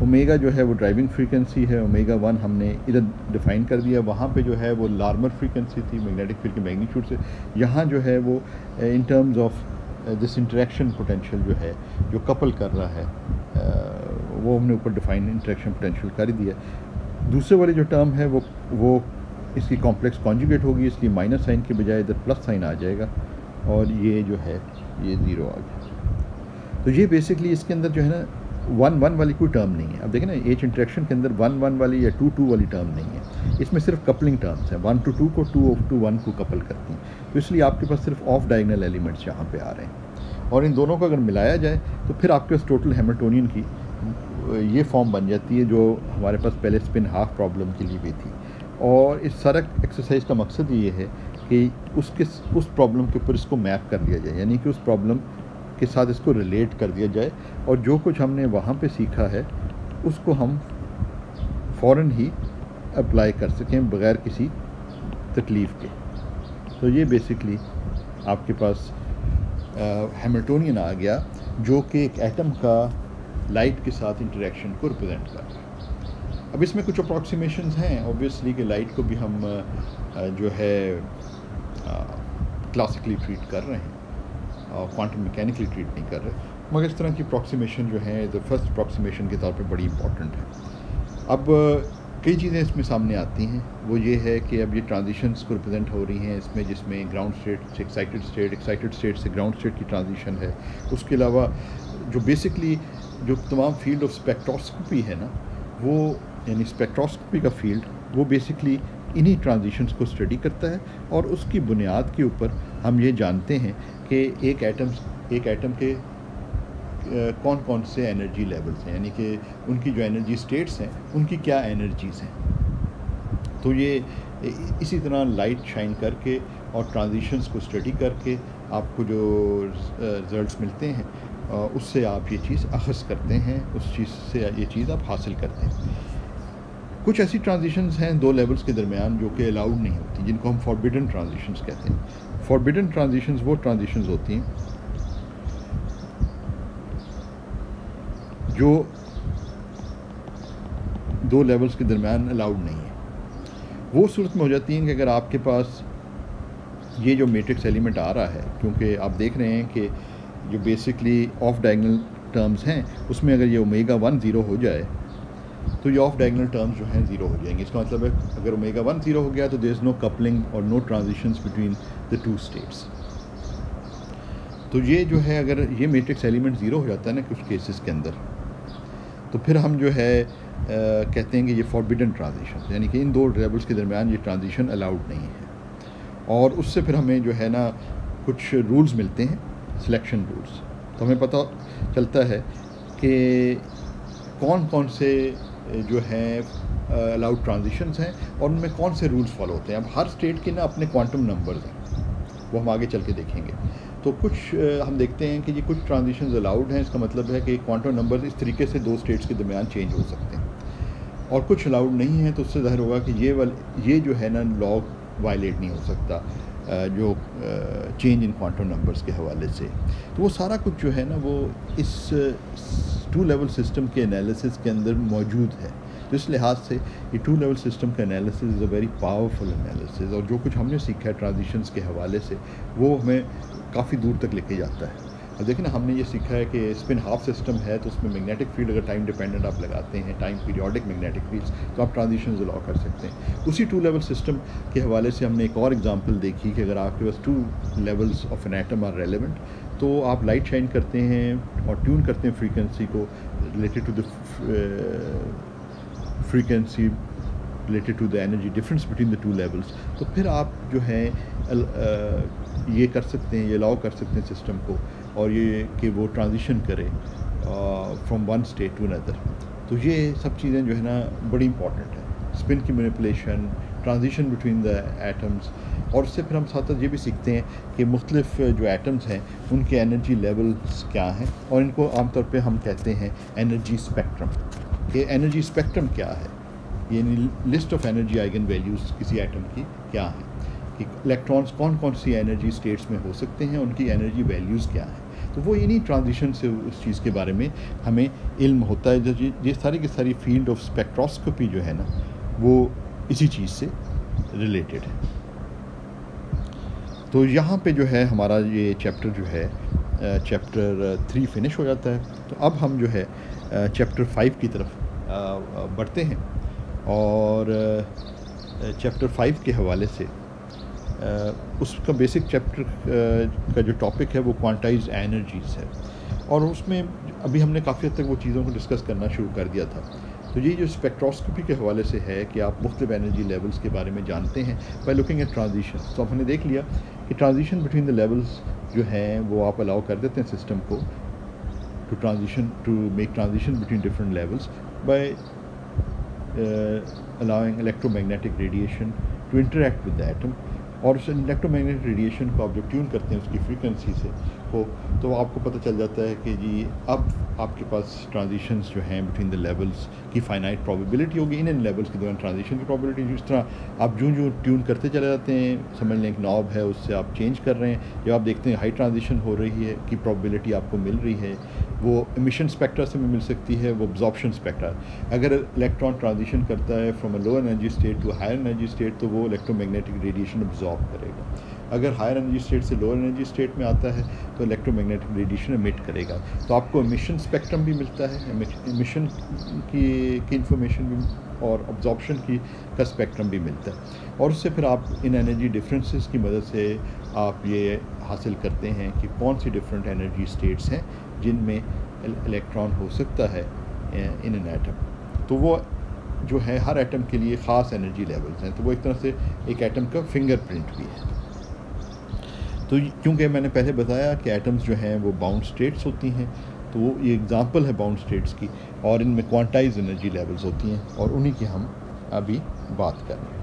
ओमेगा जो है वो ड्राइविंग फ्रीक्वेंसी है, ओमेगा 1 हमने इधर डिफ़ाइन कर दिया, वहाँ पे जो है वो लार्मर फ्रीक्वेंसी थी मैग्नेटिक फील्ड के मैग्नीट्यूड से। यहाँ जो है वो in terms of this interaction potential जो है जो कपल कर रहा है वो हमने ऊपर डिफ़ाइन इंटरेक्शन पोटेंशियल कर ही दिया। दूसरे वाली जो टर्म है वो इसकी कॉम्प्लेक्स कॉन्जुगेट होगी, इसलिए माइनस साइन के बजाय इधर प्लस साइन आ जाएगा और ये जो है ये 0 आ गया। तो ये बेसिकली इसके अंदर जो है ना 1 वाली कोई टर्म नहीं है। अब देखें ना H इंटरेक्शन के अंदर 1 वाली या 2 वाली टर्म नहीं है, इसमें सिर्फ कपलिंग टर्म्स हैं। 1 to 2 को 2 to 1 को कपल करती हैं, तो इसलिए आपके पास सिर्फ ऑफ डायगोनल एलिमेंट्स यहाँ पे आ रहे हैं। और इन दोनों को अगर मिलाया जाए तो फिर आपके पास टोटल हैमिल्टोनियन की ये फॉर्म बन जाती है जो हमारे पास पहले स्पिन हाफ प्रॉब्लम के लिए भी थी। और इस सारा एक्सरसाइज का मकसद ये है कि उस प्रॉब्लम के ऊपर इसको मैप कर दिया जाए, यानी कि उस प्रॉब्लम के साथ इसको रिलेट कर दिया जाए और जो कुछ हमने वहाँ पे सीखा है उसको हम फ़ौरन ही अप्लाई कर सकें बग़ैर किसी तकलीफ़ के। तो ये बेसिकली आपके पास हैमिल्टोनियन आ गया जो कि एक एटम का लाइट के साथ इंटरेक्शन को रिप्रेजेंट कर रहा है। अब इसमें कुछ अप्रॉक्सीमेशंस हैं ऑब्वियसली कि लाइट को भी हम जो है क्लासिकली ट्रीट कर रहे हैं और क्वांटम मैकेनिकली ट्रीट नहीं कर रहे, मगर इस तरह की अप्रॉक्सीमेशन जो है द फर्स्ट अप्रॉक्सीमेशन के तौर पे बड़ी इंपॉर्टेंट है। अब कई चीज़ें इसमें सामने आती हैं, वो ये है कि अब ये ट्रांजिशंस को रिप्रेजेंट हो रही हैं इसमें, जिसमें ग्राउंड स्टेट से एक्साइटेड स्टेट से ग्राउंड स्टेट की ट्रांजिशन है। उसके अलावा जो बेसिकली जो तमाम फील्ड ऑफ स्पेक्ट्रोस्कोपी है ना, वो यानी स्पेक्ट्रोस्कोपी का फील्ड वो बेसिकली इन्हीं ट्रांजिशंस को स्टडी करता है, और उसकी बुनियाद के ऊपर हम ये जानते हैं कि एक एटम के कौन कौन से एनर्जी लेवल्स हैं, यानी कि उनकी जो एनर्जी स्टेट्स हैं उनकी क्या एनर्जीज़ हैं। तो ये इसी तरह लाइट शाइन करके और ट्रांजिशंस को स्टडी करके आपको जो रिज़ल्ट्स मिलते हैं उससे आप ये चीज़ अखज़ करते हैं, उस चीज़ से ये चीज़ आप हासिल करते हैं। कुछ ऐसी ट्रांजिशंस हैं दो लेवल्स के दरमियान जो कि अलाउड नहीं होती, जिनको हम फॉरबिडन ट्रांजिशंस कहते हैं। फॉरबिडन ट्रांजिशंस वो ट्रांजिशंस होती हैं जो दो लेवल्स के दरमियान अलाउड नहीं है। वो सूरत में हो जाती हैं कि अगर आपके पास ये जो मैट्रिक्स एलिमेंट आ रहा है, क्योंकि आप देख रहे हैं कि जो बेसिकली ऑफ डायगोनल टर्म्स हैं उसमें अगर ये ओमेगा 1 ज़ीरो हो जाए तो ये ऑफ डायगोनल टर्म्स जो हैं ज़ीरो हो जाएंगे। इसका मतलब है अगर ओमेगा 1 ज़ीरो हो गया तो देयर इज़ नो कपलिंग और no transitions between the two states. तो ये जो है अगर ये मैट्रिक्स एलिमेंट ज़ीरो हो जाता है ना कुछ केसेस के अंदर, तो फिर हम जो है कहते हैं कि ये फॉरबिडन ट्रांजिशन, यानी कि इन दो लेवल्स के दरमियान ये ट्रांजिशन अलाउड नहीं है। और उससे फिर हमें जो है ना कुछ रूल्स मिलते हैं, सिलेक्शन रूल्स। तो हमें पता चलता है कि कौन कौन से जो हैं अलाउड ट्रांजिशंस हैं और उनमें कौन से रूल्स फॉलो होते हैं। अब हर स्टेट के ना अपने क्वांटम नंबर्स हैं, वो हम आगे चल के देखेंगे। तो कुछ हम देखते हैं कि ये कुछ ट्रांजिशंस अलाउड हैं, इसका मतलब है कि क्वांटम नंबर इस तरीके से दो स्टेट्स के दरमियान चेंज हो सकते हैं, और कुछ अलाउड नहीं है। तो उससे ज़ाहिर होगा कि ये जो है ना लॉग वायलेट नहीं हो सकता जो चेंज इन क्वांटम नंबर्स के हवाले से। तो वो सारा कुछ जो है ना वो इस टू लेवल सिस्टम के एनालिसिस के अंदर मौजूद है। तो इस लिहाज से ये टू लेवल सिस्टम का analysis is a very powerful analysis, और जो कुछ हमने सीखा है ट्रांजिशंस के हवाले से वो हमें काफ़ी दूर तक लेके जाता है। अब देखिए ना, हमने ये सीखा है कि स्पिन हाफ सिस्टम है तो उसमें मैग्नेटिक फील्ड अगर टाइम डिपेंडेंट आप लगाते हैं, टाइम पीरियोडिक मैग्नेटिक फील्ड्स, तो आप ट्रांजिशंस अलाउ कर सकते हैं। उसी टू लेवल सिस्टम के हवाले से हमने एक और एग्जांपल देखी कि अगर आपके पास two levels of an atom are relevant, तो आप लाइट शाइन करते हैं और ट्यून करते हैं फ्रीक्वेंसी को related to the frequency related to the energy difference between the two levels, तो फिर आप जो है ये कर सकते हैं, ये अलाउ कर सकते हैं सिस्टम को, और ये कि वो ट्रांजिशन करे from one state to another. तो ये सब चीज़ें जो है ना बड़ी इंपॉर्टेंट है, स्पिन की manipulation, transition between the atoms, और उससे फिर हम साथ साथ ये भी सीखते हैं कि मुख्तलिफ जो एटम्स हैं उनके एनर्जी लेवल्स क्या हैं, और इनको आमतौर पे हम कहते हैं एनर्जी स्पेक्ट्रम। कि एनर्जी स्पेक्ट्रम क्या है, यानी list of energy eigen values किसी एटम की क्या है, कि इलेक्ट्रॉन्स कौन कौन सी एनर्जी स्टेट्स में हो सकते हैं, उनकी एनर्जी वैल्यूज़ क्या हैं। तो वो इन्हीं ट्रांजिशन से उस चीज़ के बारे में हमें इल्म होता है। जो ये सारी की सारी फील्ड ऑफ स्पेक्ट्रोस्कोपी जो है ना वो इसी चीज़ से रिलेटेड है। तो यहाँ पे जो है हमारा ये चैप्टर जो है चैप्टर 3 फिनिश हो जाता है। तो अब हम जो है चैप्टर 5 की तरफ बढ़ते हैं, और चैप्टर 5 के हवाले से उसका बेसिक चैप्टर का जो टॉपिक है वो क्वांटाइज्ड एनर्जीज़ है, और उसमें अभी हमने काफ़ी हद तक वो चीज़ों को डिस्कस करना शुरू कर दिया था। तो ये जो स्पेक्ट्रोस्कोपी के हवाले से है कि आप मुख्तलिफ एनर्जी लेवल्स के बारे में जानते हैं बाय लुकिंग एट ट्रांजिशन। तो हमने देख लिया कि ट्रांजिशन बिटवीन द लेवल्स जो हैं वो आप अलाउ कर देते हैं सिस्टम को to make transition between different levels by allowing electromagnetic radiation to interact with the atom, और उस इलेक्ट्रोमैग्नेटिक रेडिएशन को आप जब ट्यून करते हैं उसकी फ्रीक्वेंसी से को, तो आपको पता चल जाता है कि जी अब आपके पास ट्रांजिशंस जो हैं बिटवीन द लेवल्स की फाइनाइट प्रोबेबिलिटी होगी। इन लेवल्स के दौरान ट्रांजिशन की प्रोबेबिलिटी जिस तरह आप जो ट्यून करते चले जाते हैं, समझ लें एक नॉब है उससे आप चेंज कर रहे हैं, जब आप देखते हैं हाई ट्रांजिशन हो रही है की प्रोबेबिलिटी आपको मिल रही है, वो एमिशन स्पेक्ट्रा से भी मिल सकती है, वो अब्जॉर्प्शन स्पेक्ट्रा। अगर इलेक्ट्रॉन ट्रांजिशन करता है from a low energy state to higher energy state, तो वो इलेक्ट्रोमैग्नेटिक रेडिएशन अब्जॉर्ब करेगा। अगर हायर एनर्जी स्टेट से लोअर एनर्जी स्टेट में आता है तो इलेक्ट्रोमैग्नेटिक रेडिएशन एमिट करेगा। तो आपको एमिशन स्पेक्ट्रम भी मिलता है, एमिशन की इंफॉर्मेशन भी और अब्जॉर्प्शन का स्पेक्ट्रम भी मिलता है। और उससे फिर आप इन एनर्जी डिफरेंसेस की मदद से आप ये हासिल करते हैं कि कौन सी डिफरेंट एनर्जी स्टेट्स हैं जिनमें इलेक्ट्रॉन हो सकता है इन एन एटम। तो वो जो है हर एटम के लिए ख़ास एनर्जी लेवल्स हैं, तो वो एक तरह से एक एटम का फिंगरप्रिंट भी है। तो क्योंकि मैंने पहले बताया कि एटम्स जो हैं वो बाउंड स्टेट्स होती हैं, तो वो ये एग्ज़ाम्पल है बाउंड स्टेट्स की, और इनमें क्वांटाइज एनर्जी लेवल्स होती हैं और उन्हीं की हम अभी बात कर रहे हैं।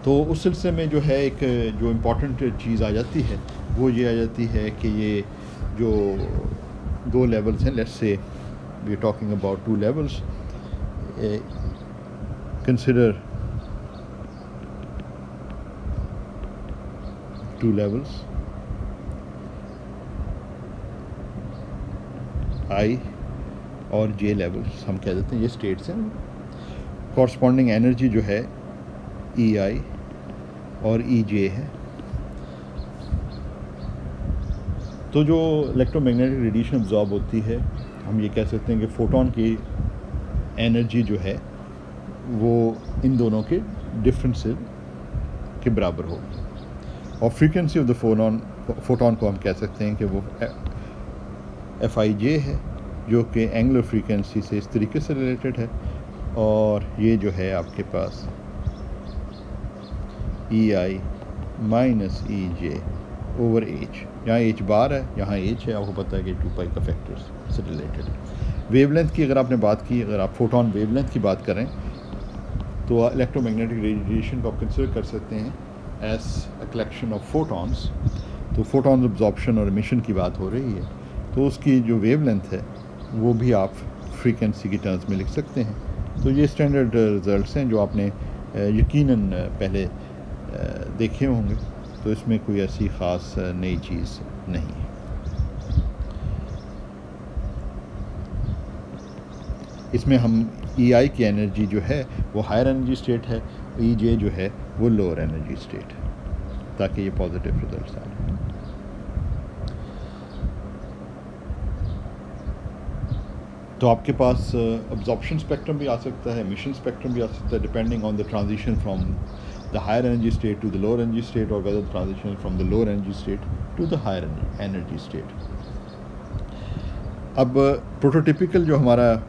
तो उस सिलसिले में जो है एक जो इम्पॉर्टेंट चीज़ आ जाती है वो ये आ जाती है कि ये जो दो लेवल्स हैं, let's say we are talking about two levels, consider two levels I और J लेवल्स हम कह देते हैं, ये स्टेट्स हैं। कॉरस्पॉन्डिंग एनर्जी जो है EI और EJ है। तो जो इलेक्ट्रोमैग्नेटिक रेडिएशन अब्जॉर्ब होती है, हम ये कह सकते हैं कि फोटोन की एनर्जी जो है वो इन दोनों के डिफरेंस के बराबर होगी। और फ्रीक्वेंसी ऑफ द फोटोन को हम कह सकते हैं कि वो FIJ है, जो कि एंगुलर फ्रीक्वेंसी से इस तरीके से रिलेटेड है, और ये जो है आपके पास EI minus EJ over H, यहाँ H बार है, यहाँ H है, आपको पता है कि 2 पाई का फैक्टर्स से रिलेटेड है। वेवलेंथ की अगर आपने बात की, अगर आप फोटोन वेवलेंथ की बात करें तो इलेक्ट्रोमैग्नेटिक रेडिएशन को आप कंसिडर कर सकते हैं as a collection of photons. तो फोटॉन्स अब्जॉर्प्शन और एमिशन की बात हो रही है, तो उसकी जो वेवलेंथ है वो भी आप फ्रीक्वेंसी की टर्म्स में लिख सकते हैं। तो ये स्टैंडर्ड रिजल्ट्स हैं जो आपने यकीनन पहले देखे होंगे, तो इसमें कोई ऐसी ख़ास नई चीज़ नहीं है। इसमें हम EI की एनर्जी जो है वो हायर एनर्जी स्टेट है, EJ जो है वो लोअर एनर्जी स्टेट है, ताकि ये पॉजिटिव रिजल्ट्स आ रहे हैं। तो आपके पास अब्जॉर्प्शन स्पेक्ट्रम भी आ सकता है, एमिशन स्पेक्ट्रम भी आ सकता है, depending on the transition from the higher energy state to the lower energy state, और whether transition from the lower energy state to the higher energy state. अब प्रोटोटिपिकल जो हमारा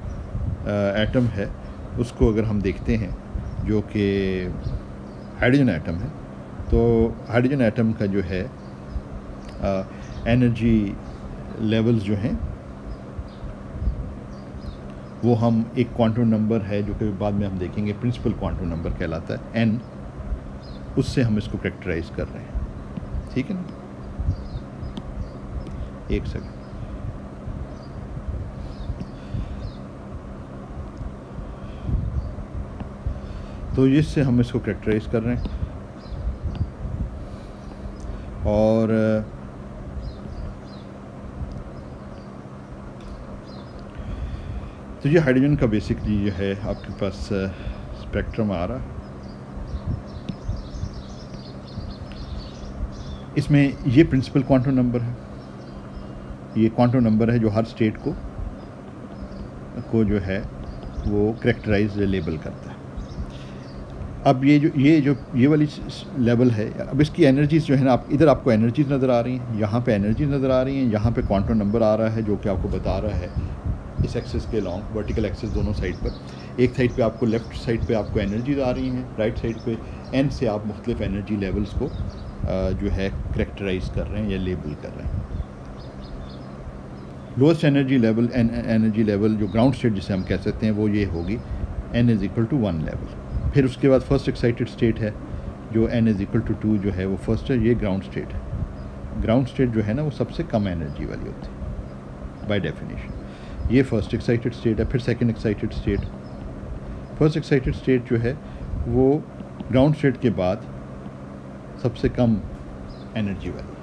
एटम है उसको अगर हम देखते हैं, जो कि हाइड्रोजन एटम है, तो हाइड्रोजन एटम का जो है एनर्जी लेवल्स जो हैं वो हम एक क्वांटम नंबर है जो कि बाद में हम देखेंगे प्रिंसिपल क्वांटम नंबर कहलाता है n, उससे हम इसको कैरेक्टराइज कर रहे हैं। ठीक है ना, एक सेकंड। तो इससे हम इसको कैरेक्टराइज कर रहे हैं, और तो ये हाइड्रोजन का बेसिकली जो है आपके पास स्पेक्ट्रम आ रहा। इसमें ये प्रिंसिपल क्वांटम नंबर है, ये क्वांटम नंबर है जो हर स्टेट को जो है वो कैरेक्टराइज लेबल करता है। अब ये वाली लेवल है, अब इसकी एनर्जीज जो है ना, आप इधर आपको एनर्जीज नज़र आ रही हैं, यहाँ पे एनर्जीज नज़र आ रही हैं, यहाँ पे क्वांटम नंबर आ रहा है जो कि आपको बता रहा है इस एक्सिस के लॉन्ग, वर्टिकल एक्सिस दोनों साइड पर। एक साइड पे आपको लेफ़्ट साइड पे आपको एनर्जीज आ रही हैं, राइट साइड पे एन से आप मुख्तलिफ एनर्जी लेवल्स को जो है करेक्टराइज कर रहे हैं या लेबल कर रहे हैं। Lowest energy level energy level जो ग्राउंड स्टेट जिसे हम कह सकते हैं वो ये होगी n = 1 लेवल। फिर उसके बाद फर्स्ट एक्साइटेड स्टेट है जो n = 2 जो है वो फर्स्ट है, ये ग्राउंड स्टेट है। ग्राउंड स्टेट जो है ना वो सबसे कम एनर्जी वाली होती है बाय डेफिनेशन। ये फर्स्ट एक्साइटेड स्टेट है। फिर second excited state, first excited state जो है वो ग्राउंड स्टेट के बाद सबसे कम एनर्जी वाली,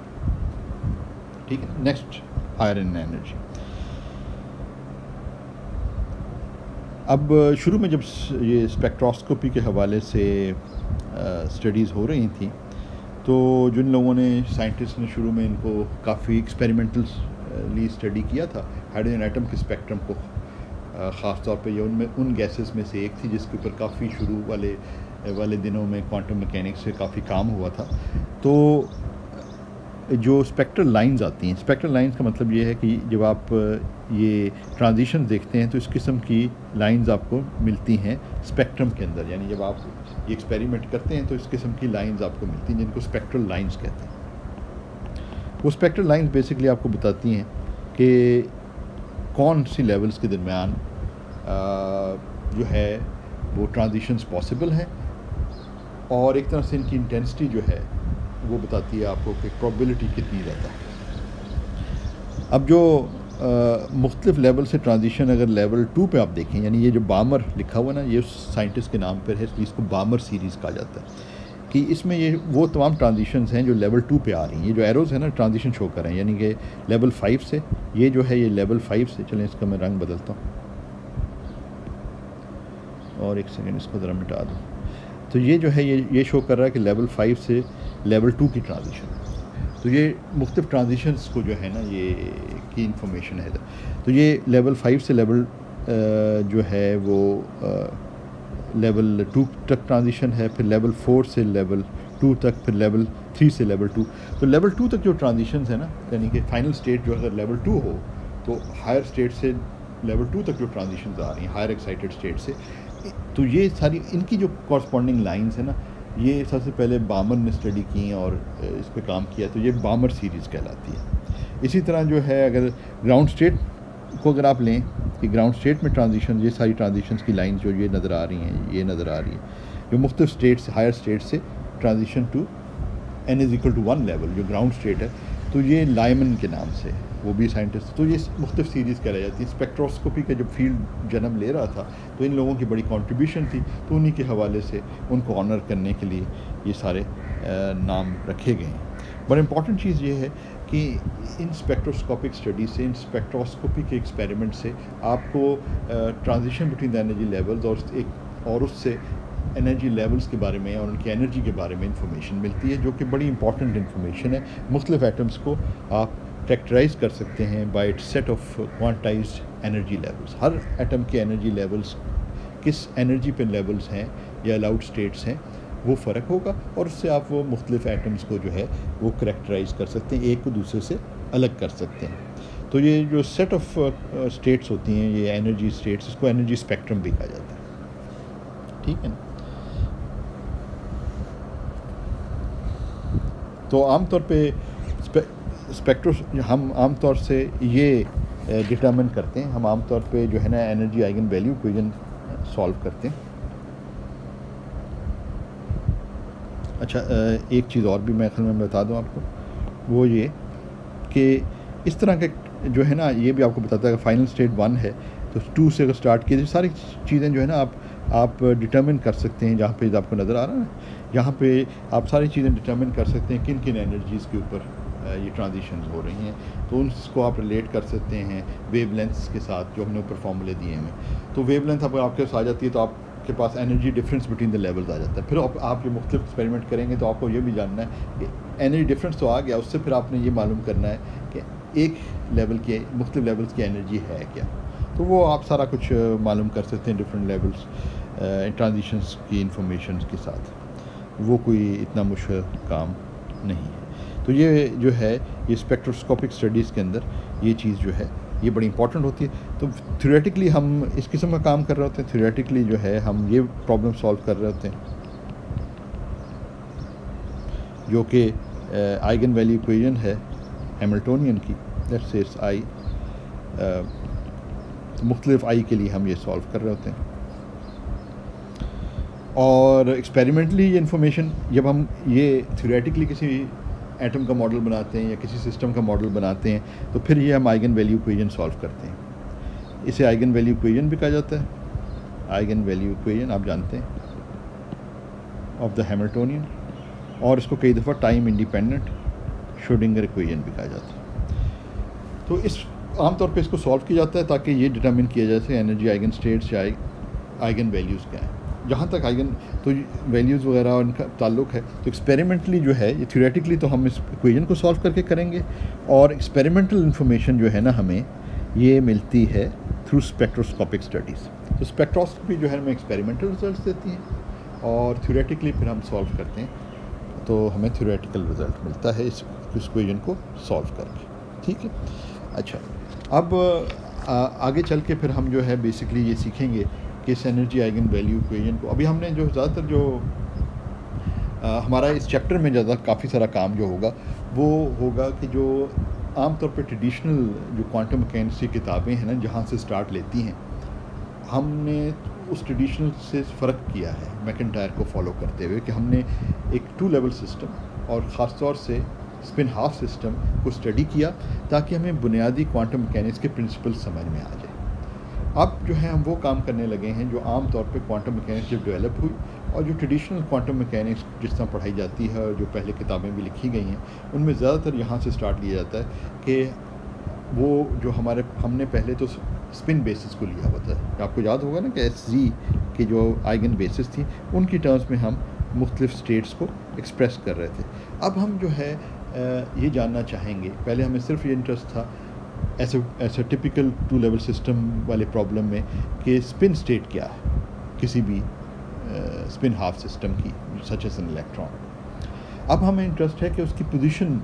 ठीक है। Next higher in energy. अब शुरू में जब ये स्पेक्ट्रोस्कोपी के हवाले से स्टडीज़ हो रही थी तो जिन लोगों ने साइंटिस्ट ने शुरू में इनको काफ़ी एक्सपेरिमेंटली स्टडी किया था हाइड्रोजन एटम के स्पेक्ट्रम को, ख़ास तौर पे ये उनमें उन गैसेस में से एक थी जिसके ऊपर काफ़ी शुरू वाले दिनों में क्वांटम मैकेनिक्स से काफ़ी काम हुआ था। तो जो स्पेक्ट्रल लाइंस आती हैं, स्पेक्ट्रल लाइंस का मतलब ये है कि जब आप ये ट्रांजिशन देखते हैं तो इस किस्म की लाइंस आपको मिलती हैं स्पेक्ट्रम के अंदर, यानी जब आप ये एक्सपेरिमेंट करते हैं तो इस किस्म की लाइंस आपको मिलती हैं जिनको स्पेक्ट्रल लाइंस कहते हैं। वो स्पेक्ट्रल लाइंस बेसिकली आपको बताती हैं कि कौन सी लेवल्स के दरमियान जो है वो ट्रांजिशंस पॉसिबल हैं, और एक तरह से इनकी इंटेंसिटी जो है वो बताती है आपको कि प्रोबेबिलिटी कितनी ज़्यादा है। अब जो मुख्तलिफ लेवल से ट्रांजिशन अगर लेवल 2 पे आप देखें, यानी ये जो बामर लिखा हुआ ना, ये उस साइंटिस्ट के नाम पर है, इसलिए इसको बामर सीरीज़ कहा जाता है कि इसमें ये वो तमाम ट्रांजिशंस हैं जो लेवल 2 पे आ रही हैं। ये जो एरोज़ है ना ट्रांजिशन शो कर रहे हैं, यानी कि लेवल 5 से, ये जो है ये लेवल 5 से, चलें इसका मैं रंग बदलता हूँ और एक सेकेंड इसको ज़रा मिटा दूँ। तो ये जो है ये शो कर रहा है कि लेवल 5 से लेवल 2 की ट्रांजिशन। तो ये मुख्तलिफ ट्रांजिशंस को जो है ना ये की इंफॉर्मेशन है इधर। तो ये लेवल 5 से लेवल जो है वो लेवल 2 तक ट्रांजिशन है, फिर लेवल 4 से लेवल 2 तक, फिर लेवल 3 से लेवल 2। तो लेवल 2 तक जो ट्रांजिशंस है ना, यानी कि फाइनल स्टेट जो अगर लेवल 2 हो तो हायर स्टेट से लेवल 2 तक जो ट्रांजिशंस आ रही हैं हायर एक्साइटेड स्टेट से, तो ये सारी इनकी जो कॉरस्पॉन्डिंग लाइंस है ना, ये सबसे पहले बामर ने स्टडी की और इस पे काम किया, तो ये बामर सीरीज़ कहलाती है। इसी तरह जो है अगर ग्राउंड स्टेट को अगर आप लें कि ग्राउंड स्टेट में ट्रांजिशन, ये सारी ट्रांजिशंस की लाइंस जो ये नज़र आ रही हैं, ये नज़र आ रही है जो मुख्तलिफ स्टेट से हायर स्टेट से ट्रांजिशन टू n=1 लेवल जो ग्राउंड स्टेट है, तो ये लाइमन के नाम से, वो भी साइंटिस्ट, तो ये मुख्तलिफ सीरीज़ कहलाई जाती है। स्पेक्ट्रोस्कोपी का जब फील्ड जन्म ले रहा था तो इन लोगों की बड़ी कंट्रीब्यूशन थी, तो उन्हीं के हवाले से उनको ऑनर करने के लिए ये सारे नाम रखे गए हैं। बड़ा इम्पॉर्टेंट चीज़ ये है कि इन स्पेक्ट्रोस्कोपिक स्टडी से, इन स्पेक्ट्रोस्कोपी के एक्सपेरिमेंट से आपको transition between the energy levels और उससे एनर्जी लेवल्स के बारे में और उनकी एनर्जी के बारे में इंफॉर्मेशन मिलती है, जो कि बड़ी इंपॉर्टेंट इंफॉर्मेशन है। मुख्तलिफ एटम्स को आप कैरेक्टराइज कर सकते हैं bye it's set of quantized energy levels. Her atom के एनर्जी लेवल्स किस एनर्जी पे लेवल्स हैं या अलाउड स्टेट्स हैं वो फ़र्क होगा, और उससे आप वो मुख्तलिफ एटम्स को जो है वो कैरेक्टराइज कर सकते हैं, एक को दूसरे से अलग कर सकते हैं। तो ये जो सेट ऑफ स्टेट्स होती हैं, ये एनर्जी स्टेट्स, इसको एनर्जी स्पेक्ट्रम भी कहा जाता है, ठीक है ना। तो आमतौर पे स्पेक्ट्रो हम आमतौर से ये डिटरमिन करते हैं, हम आमतौर पे जो है ना energy eigen value equation solve करते हैं। अच्छा, एक चीज़ और भी मैं ख्याल में बता दूं आपको, वो ये कि इस तरह के जो है ना, ये भी आपको बताता है कि फाइनल स्टेट 1 है तो 2 से अगर स्टार्ट किए, सारी चीज़ें जो है ना आप डिटरमिन कर सकते हैं। जहाँ पे आपको नज़र आ रहा है ना, यहाँ पे आप सारी चीज़ें डिटरमिन कर सकते हैं किन किन एनर्जीज़ के ऊपर ये ट्रांजिशंस हो रही हैं, तो उसको आप रिलेट कर सकते हैं वेवलेंथ्स के साथ जो हमने ऊपर फार्मूले दिए हैं। तो वेवलेंथ अगर आपके पास आ जाती है तो आपके पास energy difference between the levels आ जाता है। फिर आप ये मुख्तलिफ एक्सपेरिमेंट करेंगे तो आपको ये भी जानना है कि एनर्जी डिफरेंस तो आ गया, उससे फिर आपने ये मालूम करना है कि एक लेवल की मुख्तलिफ लेवल्स की एनर्जी है क्या, तो वो आप सारा कुछ मालूम कर सकते हैं डिफरेंट लेवल्स ट्रांजिशंस की इंफॉर्मेशन के साथ। वो कोई इतना मुश्किल काम नहीं है। तो ये जो है ये स्पेक्ट्रोस्कोपिक स्टडीज़ के अंदर ये चीज़ जो है ये बड़ी इंपॉर्टेंट होती है। तो थ्योरेटिकली हम इस किस्म का काम कर रहे होते हैं, थ्योरेटिकली जो है हम ये प्रॉब्लम सॉल्व कर रहे होते हैं जो कि आइगन वैल्यू इक्वेशन है हैमिल्टोनियन की, लेट्स से इट्स आई, मुख्तलिफ आई के लिए हम ये सॉल्व कर रहे होते हैं। और एक्सपेरिमेंटली ये इन्फॉर्मेशन जब हम ये थ्योरेटिकली किसी एटम का मॉडल बनाते हैं या किसी सिस्टम का मॉडल बनाते हैं तो फिर ये हम आइगन वैल्यू इक्वेशन सॉल्व करते हैं। इसे आइगन वैल्यू इक्वेशन भी कहा जाता है। आइगन वैल्यू इक्वेशन आप जानते हैं ऑफ द हैमिल्टोनियन, और इसको कई दफ़ा टाइम इंडिपेंडेंट श्रोडिंगर इक्वेशन भी कहा जाता है। तो इस आमतौर पे इसको सॉल्व किया जाता है ताकि ये डिटरमिन किया जा सके एनर्जी आइगन स्टेट्स या आइगन वैल्यूज़ क्या है। जहाँ तक आइगन तो वैल्यूज़ वगैरह उनका ताल्लुक़ है, तो एक्सपेरिमेंटली जो है ये थ्योरेटिकली तो हम इस इक्वेशन को सॉल्व करके करेंगे, और एक्सपेरिमेंटल इंफॉर्मेशन जो है ना हमें ये मिलती है थ्रू स्पेक्ट्रोस्कोपिक स्टडीज़। तो स्पेक्ट्रोस्कोपी जो है हमें एक्सपेरिमेंटल रिजल्ट्स देती हैं, और थ्योरेटिकली फिर हम सॉल्व करते हैं, तो हमें थ्योरेटिकल रिज़ल्ट मिलता है इस इक्वेशन को सॉल्व करके। ठीक है, अच्छा, अब आगे चल के फिर हम जो है बेसिकली ये सीखेंगे कि इस एनर्जी आइगन वैल्यू इक्वेशन को, अभी हमने जो ज़्यादातर जो हमारा इस चैप्टर में ज़्यादा काफ़ी सारा काम जो होगा वो होगा कि जो आमतौर पर ट्रेडिशनल जो क्वांटम मैकेनिक्स की किताबें हैं ना जहाँ से स्टार्ट लेती हैं, हमने उस ट्रेडिशनल से फ़र्क किया है मैकेंटायर को फॉलो करते हुए कि हमने एक 2 लेवल सिस्टम और ख़ास तौर से स्पिन हाफ सिस्टम को स्टडी किया ताकि हमें बुनियादी क्वांटम मैकेनिक्स के प्रिंसिपल समझ में आ जाए। अब जो है हम वो काम करने लगे हैं जो आम तौर पे क्वांटम मैकेनिक्स जब डेवलप हुई और जो ट्रेडिशनल क्वांटम मैकेनिक्स जिस तरह पढ़ाई जाती है और जो पहले किताबें भी लिखी गई हैं उनमें ज़्यादातर यहाँ से स्टार्ट लिया जाता है कि वो जो हमने पहले तो स्पिन बेसिस को लिया हुआ था। आपको याद होगा ना कि SG की जो आइगन बेसिस थी उनकी टर्म्स में हम मुख्तलिफ स्टेट्स को एक्सप्रेस कर रहे थे। अब हम जो है ये जानना चाहेंगे, पहले हमें सिर्फ ये इंटरेस्ट था ऐसे टिपिकल 2 लेवल सिस्टम वाले प्रॉब्लम में कि स्पिन स्टेट क्या है किसी भी स्पिन हाफ सिस्टम की सच एज एन इलेक्ट्रॉन। अब हमें इंटरेस्ट है कि उसकी पोजीशन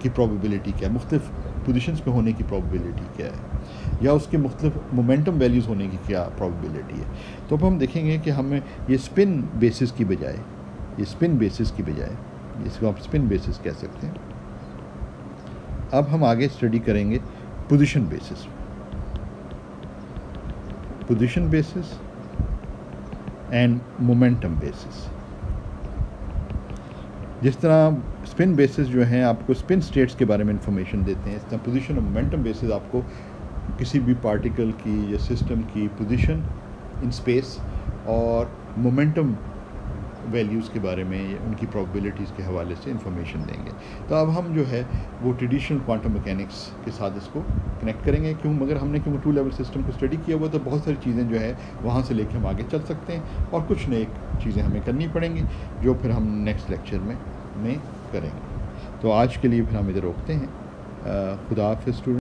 की प्रोबेबिलिटी क्या है, मुख्तलिफ पोजीशंस पे होने की प्रोबेबिलिटी क्या है, या उसके मुख्तलिफ मोमेंटम वैल्यूज़ होने की क्या प्रोबेबिलिटी है। तो अब हम देखेंगे कि हमें ये स्पिन बेसिस की बजाय इसको आप स्पिन बेसिस कह सकते हैं। अब हम आगे स्टडी करेंगे position basis and momentum basis. जिस तरह स्पिन बेसिस जो हैं आपको स्पिन स्टेट्स के बारे में इंफॉर्मेशन देते हैं, इस तरह पोजीशन और मोमेंटम बेसिस आपको किसी भी पार्टिकल की या सिस्टम की पोजीशन इन स्पेस और मोमेंटम वैल्यूज़ के बारे में उनकी प्रोबेबिलिटीज़ के हवाले से इंफॉर्मेशन देंगे। तो अब हम जो है वो ट्रेडिशनल क्वांटम मैकेनिक्स के साथ इसको कनेक्ट करेंगे, क्योंकि 2 लेवल सिस्टम को स्टडी किया हुआ, तो बहुत सारी चीज़ें जो है वहाँ से लेके हम आगे चल सकते हैं, और कुछ नई चीज़ें हमें करनी पड़ेंगी जो फिर हम नेक्स्ट लेक्चर में करेंगे। तो आज के लिए फिर हम इधर रोकते हैं। खुदा हाफ़िज़ स्टूडेंट।